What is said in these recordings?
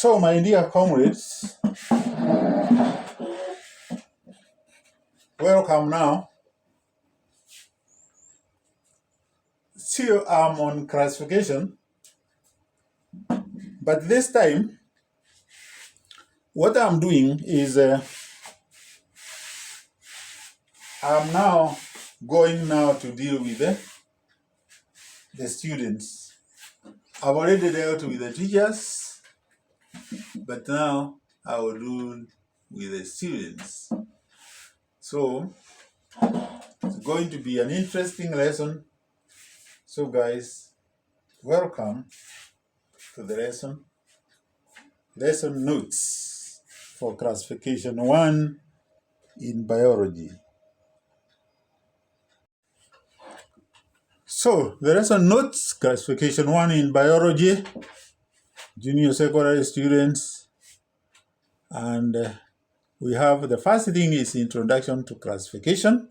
So, my dear comrades, welcome now. Still, I'm on classification, but this time, what I'm doing is I'm now going now to deal with the students. I've already dealt with the teachers, but now I will do with the students. So, it's going to be an interesting lesson. So, guys, welcome to the lesson. Lesson notes for classification 1 in biology. So, the lesson notes, classification 1 in biology, junior secondary students, and we have the first thing is introduction to classification,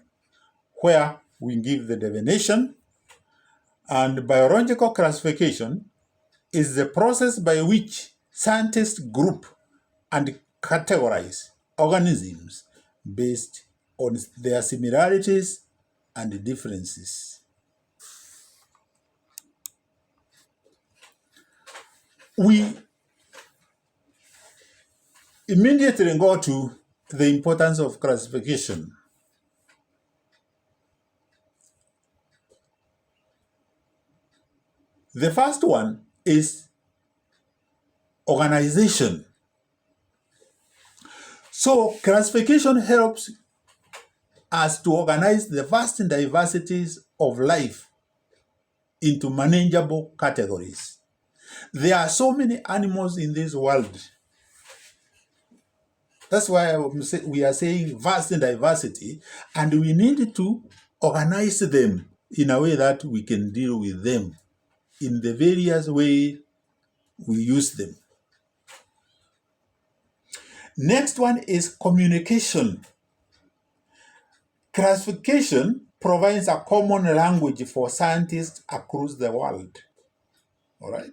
where we give the definition, and biological classification is the process by which scientists group and categorize organisms based on their similarities and differences. We immediately go to the importance of classification. The first one is organization. So classification helps us to organize the vast diversities of life into manageable categories. There are so many animals in this world. That's why we are saying vast diversity, and we need to organize them in a way that we can deal with them in the various ways we use them. Next one is communication. Classification provides a common language for scientists across the world. All right?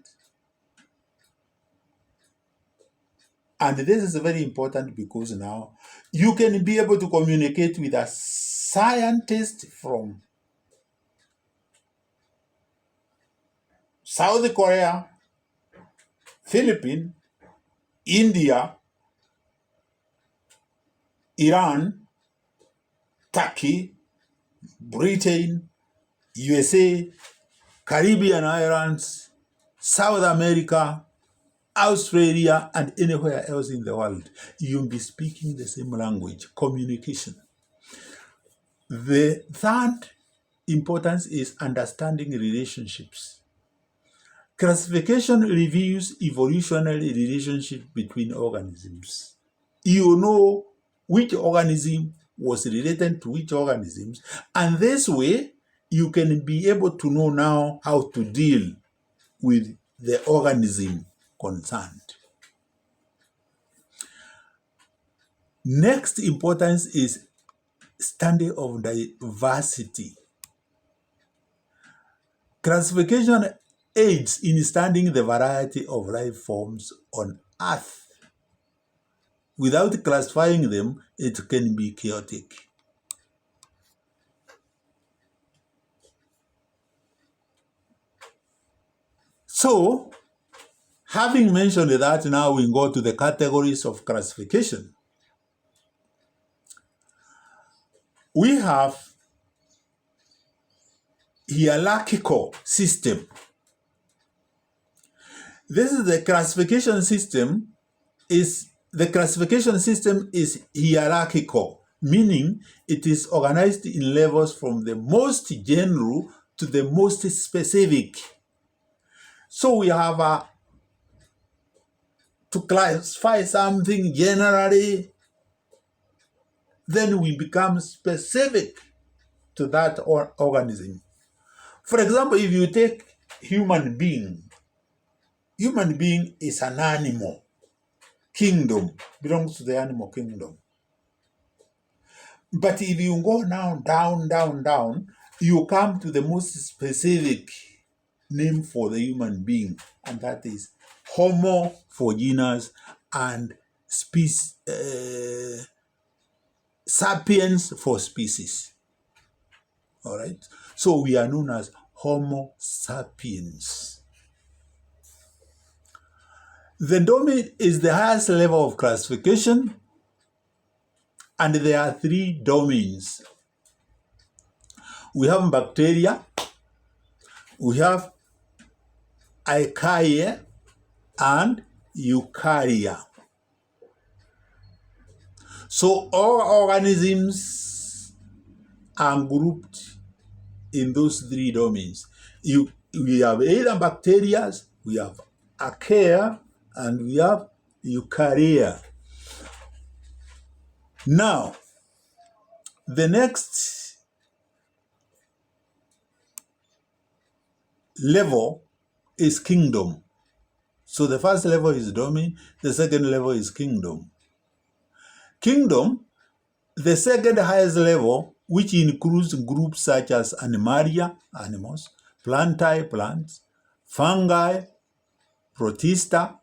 And this is very important because now you can be able to communicate with a scientist from South Korea, Philippines, India, Iran, Turkey, Britain, USA, Caribbean Islands, South America, Australia, and anywhere else in the world. You'll be speaking the same language, communication. The third importance is understanding relationships. Classification reveals evolutionary relationship between organisms. You know which organism was related to which organisms, and this way you can be able to know now how to deal with the organism concerned. Next importance is study of diversity. Classification aids in studying the variety of life forms on Earth. Without classifying them, it can be chaotic. So, having mentioned that, now we go to the categories of classification. We have hierarchical system. This is the classification system is hierarchical, meaning it is organized in levels from the most general to the most specific. So we have to classify something generally, then we become specific to that organism. For example, if you take human being is an animal kingdom, belongs to the animal kingdom. But if you go now down, you come to the most specific name for the human being, and that is Homo for genus, and sapiens for species. All right. So we are known as Homo sapiens. The domain is the highest level of classification, and there are 3 domains. We have bacteria, we have Archaea, and Eukarya. So all organisms are grouped in those 3 domains. We have either bacteria, we have Archaea, and we have Eukarya. Now, the next level is kingdom. So the first level is domain, the second level is kingdom. Kingdom, the second highest level, which includes groups such as Animalia, animals, Plantae, plants, Fungi, Protista,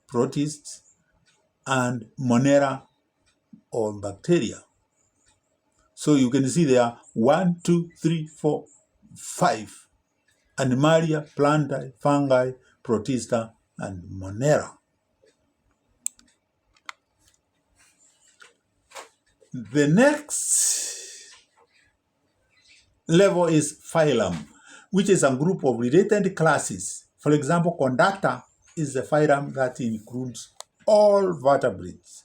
protists, and Monera, or bacteria. So you can see there are 1, 2, 3, 4, 5. Animalia, Plantae, Fungi, Protista, and Monera. The next level is phylum, which is a group of related classes. For example, Chordata is the phylum that includes all vertebrates.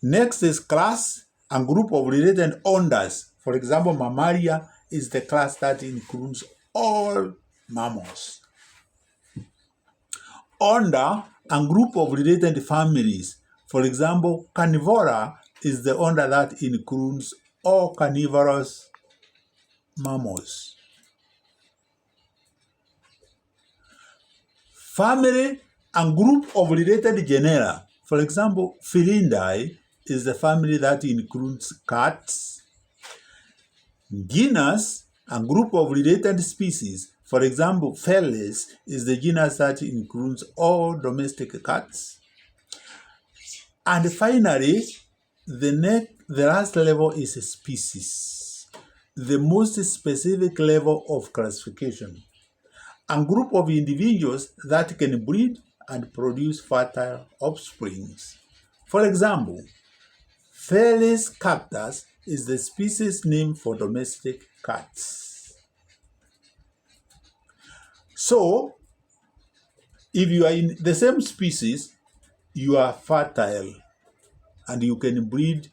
Next is class, a group of related orders. For example, Mammalia is the class that includes all mammals. Order, a group of related families. For example, Carnivora is the order that includes all carnivorous mammals. Family, a group of related genera. For example, Felindae is the family that includes cats. Genus, a group of related species. For example, Felis is the genus that includes all domestic cats. And finally, the last level is a species, the most specific level of classification. A group of individuals that can breed and produce fertile offspring. For example, Felis cactus is the species name for domestic cats. So, if you are in the same species, you are fertile and you can breed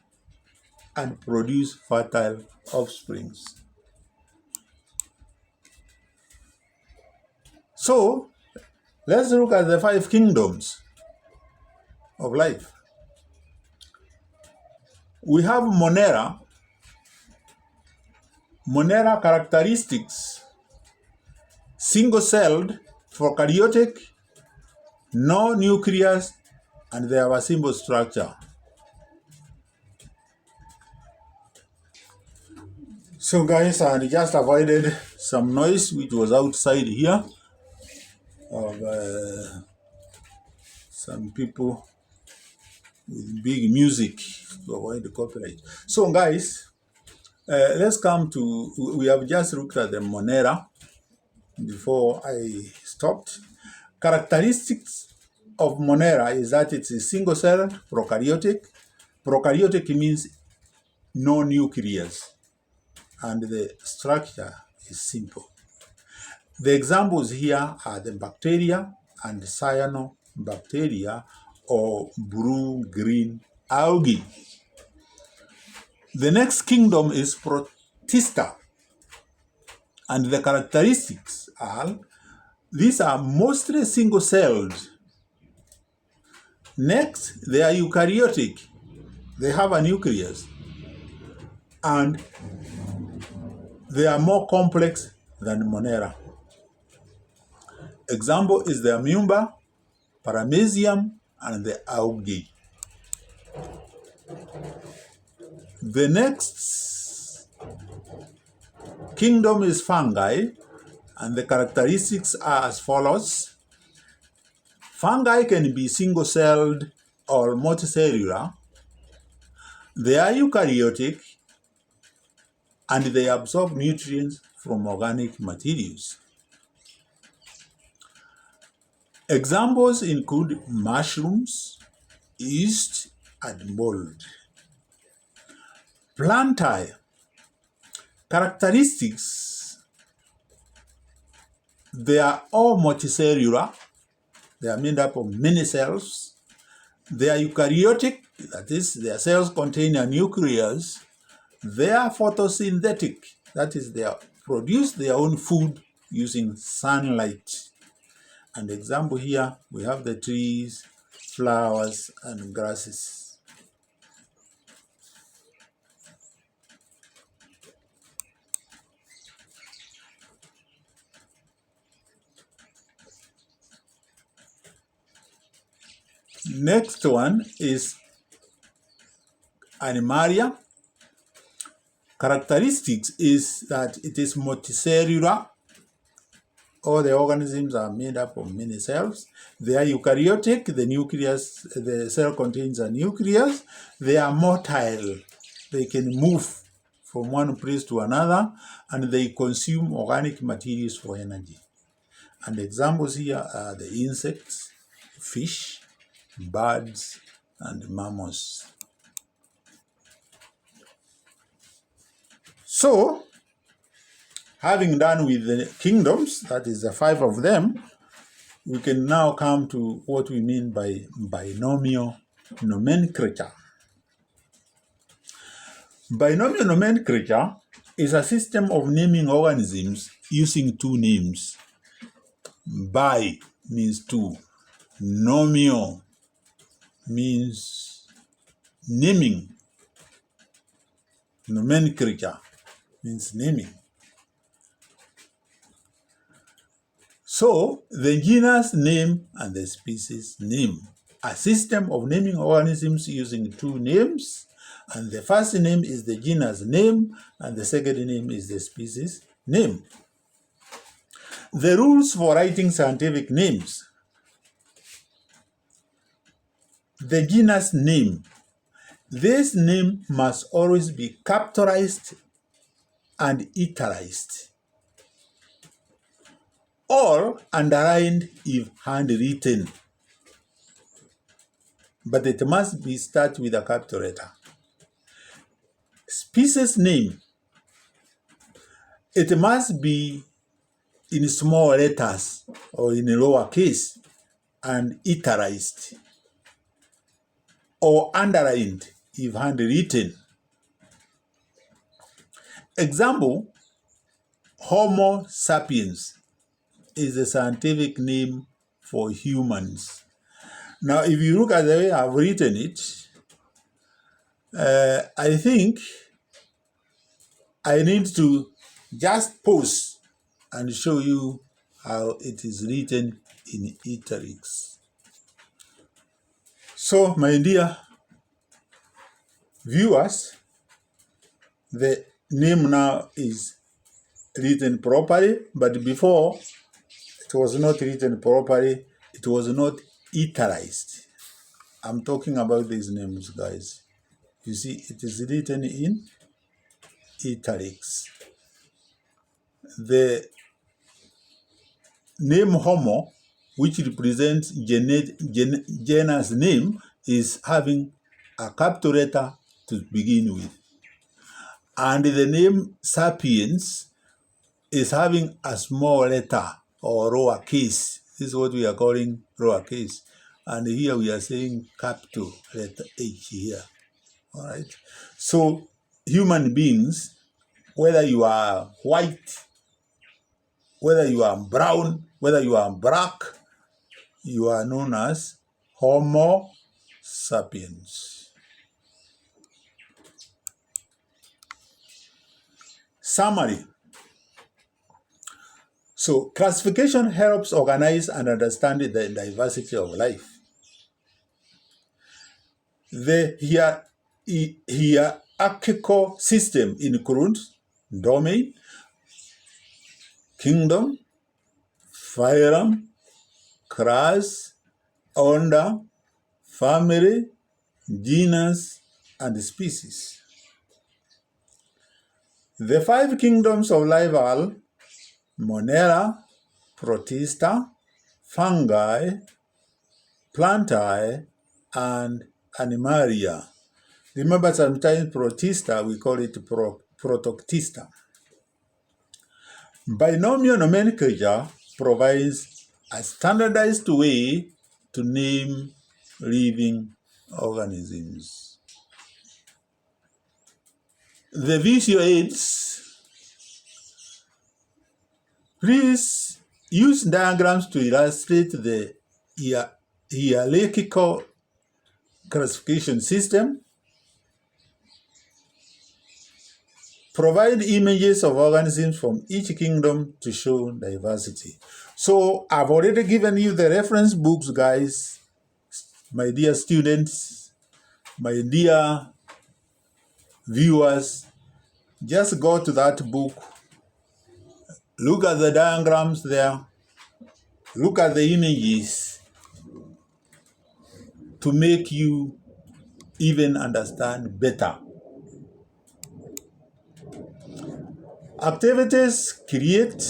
and produce fertile offspring. So, let's look at the 5 kingdoms of life. We have Monera. Monera characteristics: single-celled, prokaryotic, no nucleus, and they have a simple structure. So guys, I just avoided some noise which was outside here of some people with big music to avoid the copyright. So guys, let's come to, we have just looked at the Monera before I stopped. Characteristics of Monera is that it's a single-celled, prokaryotic. Prokaryotic means no nucleus, and the structure is simple. The examples here are the bacteria and cyanobacteria, or blue-green algae. The next kingdom is Protista, and the characteristics are, these are mostly single-celled. Next, they are eukaryotic. They have a nucleus, and they are more complex than Monera. Example is the amoeba, paramecium, and the algae. The next kingdom is fungi, and the characteristics are as follows. Fungi can be single-celled or multicellular. They are eukaryotic, and they absorb nutrients from organic materials. Examples include mushrooms, yeast, and mold. Plantae. Characteristics. They are all multicellular. They are made up of many cells. They are eukaryotic, that is, their cells contain a nucleus. They are photosynthetic, that is, they produce their own food using sunlight. And example here, we have the trees, flowers, and grasses. Next one is Animalia. Characteristics is that it is multicellular. All the organisms are made up of many cells. They are eukaryotic. The cell contains a nucleus. They are motile. They can move from one place to another, and they consume organic materials for energy. And examples here are the insects, fish, birds, and mammals. So, having done with the kingdoms, that is the 5 of them, we can now come to what we mean by binomial nomenclature. Binomial nomenclature is a system of naming organisms using 2 names. Bi means 2. Nomio means naming. Nomenclature means naming. So, the genus name and the species name. A system of naming organisms using 2 names, and the first name is the genus name, and the second name is the species name. The rules for writing scientific names. The genus name. This name must always be capitalized and italicized, or underlined if handwritten, but it must be start with a capital letter. Species name. It must be in small letters or in lowercase and italicized, or underlined if handwritten. Example, Homo sapiens is the scientific name for humans. Now, if you look at the way I've written it, I think I need to just pause and show you how it is written in italics. So, my dear viewers, the name now is written properly, but before it was not written properly, it was not italicized. I'm talking about these names, guys. You see, it is written in italics. The name Homo, which represents genus name, is having a capital letter to begin with. And the name sapiens is having a small letter or lowercase. This is what we are calling lowercase. And here we are saying capital letter H here. All right. So human beings, whether you are white, whether you are brown, whether you are black, you are known as Homo sapiens. Summary. So classification helps organize and understand the diversity of life. The hierarchical system includes domain, kingdom, phylum, class, order, family, genus, and species. The 5 kingdoms of life are Monera, Protista, fungi, plantae, and animalia. Remember, sometimes Protista, we call it Protoctista. Binomial nomenclature provides a standardized way to name living organisms. The visual aids. Please use diagrams to illustrate the hierarchical classification system. Provide images of organisms from each kingdom to show diversity. So I've already given you the reference books, guys. My dear students, my dear viewers, just go to that book. Look at the diagrams there. Look at the images to make you even understand better. Activities: create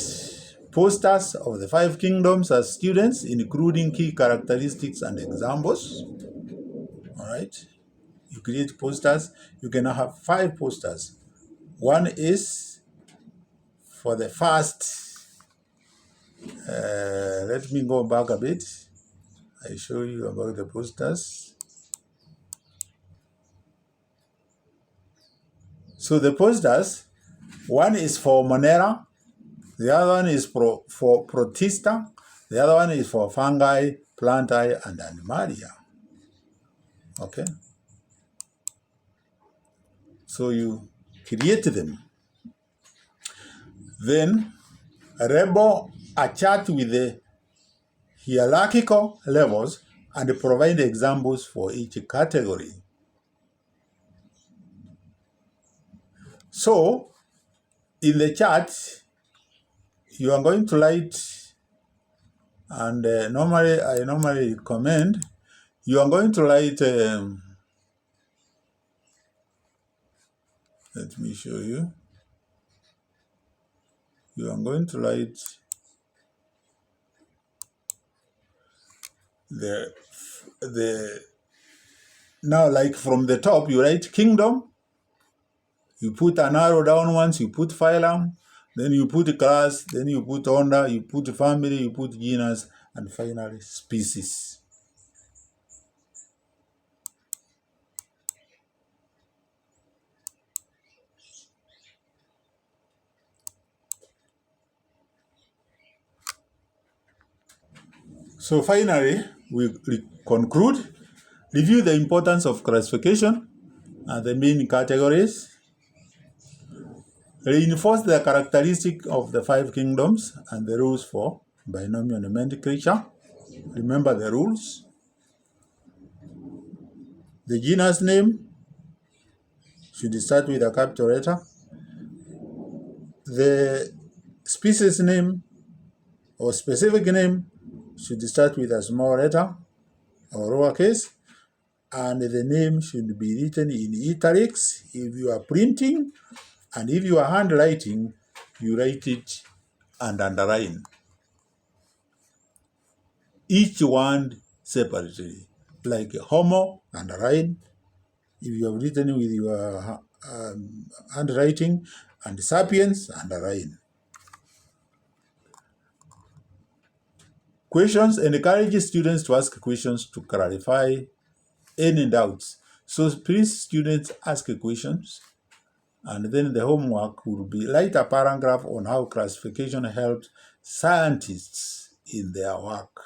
posters of the 5 kingdoms as students, including key characteristics and examples. All right. You create posters. You can have 5 posters. One is for the first. Let me go back a bit. I show you about the posters. So the posters, one is for Monera, the other one is for Protista, the other one is for fungi, plantae, and animalia. Okay? So you create them. Then label a chart with the hierarchical levels and provide examples for each category. So, in the chart, you are going to write, and I normally recommend, you are going to write, let me show you. You are going to write now, like from the top, you write kingdom. You put an arrow down once, you put phylum, then you put class, then you put order, you put family, you put genus, and finally species. So finally, we conclude, review the importance of classification and the main categories, reinforce the characteristic of the 5 kingdoms and the rules for binomial nomenclature. Remember the rules. The genus name should start with a capital letter. The species name or specific name should start with a small letter or lowercase, and the name should be written in italics if you are printing, and if you are handwriting, you write it and underline each one separately, like homo, underline if you have written with your handwriting, and sapiens, underline. Questions: encourage students to ask questions to clarify any doubts. So please, students, ask questions, and then the homework will be write a paragraph on how classification helps scientists in their work.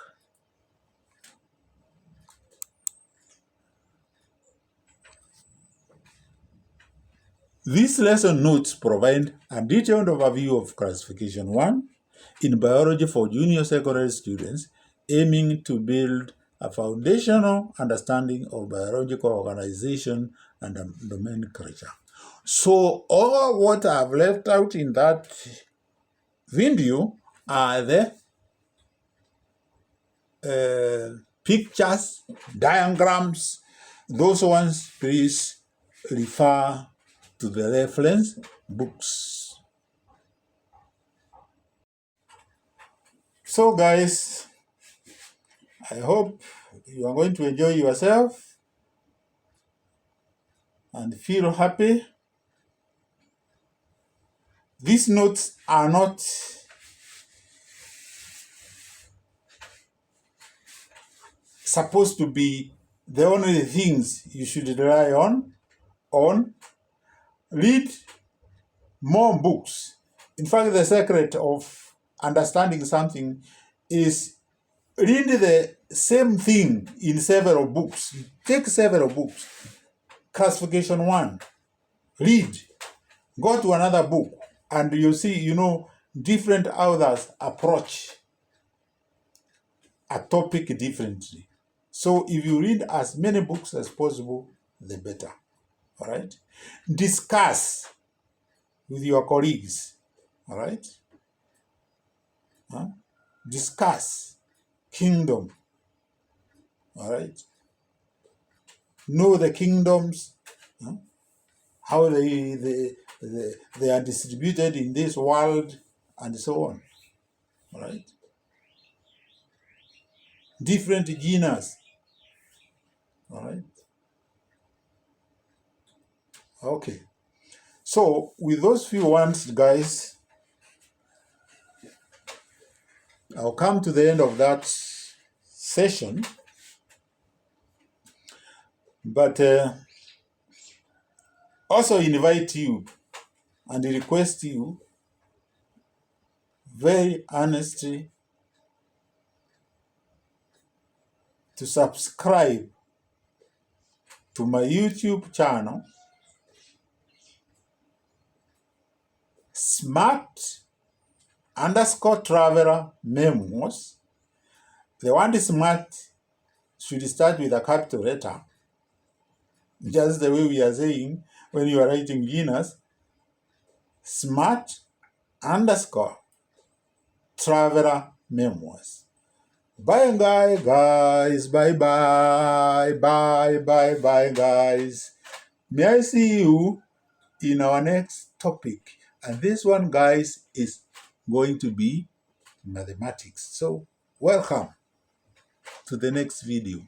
These lesson notes provide a detailed overview of Classification 1 in biology for junior secondary students, aiming to build a foundational understanding of biological organization and nomenclature. So all what I've left out in that video are the pictures, diagrams, those ones, please refer to the reference books. So guys, I hope you are going to enjoy yourself and feel happy. These notes are not supposed to be the only things you should rely on. Read more books. In fact, the secret of understanding something is read the same thing in several books. Take several books. Classification 1. Read. Go to another book and you see, different authors approach a topic differently. So if you read as many books as possible, the better. All right? Discuss with your colleagues. All right? Discuss kingdom. All right? Know the kingdoms, how they are distributed in this world, and so on. All right? Different genres. All right? Okay. So with those few words, guys, I'll come to the end of that session. But also invite you and request you very earnestly to subscribe to my YouTube channel, Smart_Traveler Memoirs. The word smart should start with a capital letter, just the way we are saying when you are writing genus, Smart_Traveler Memoirs. Bye guys, bye guys. May I see you in our next topic, and this one, guys, is going to be mathematics. So welcome to the next video.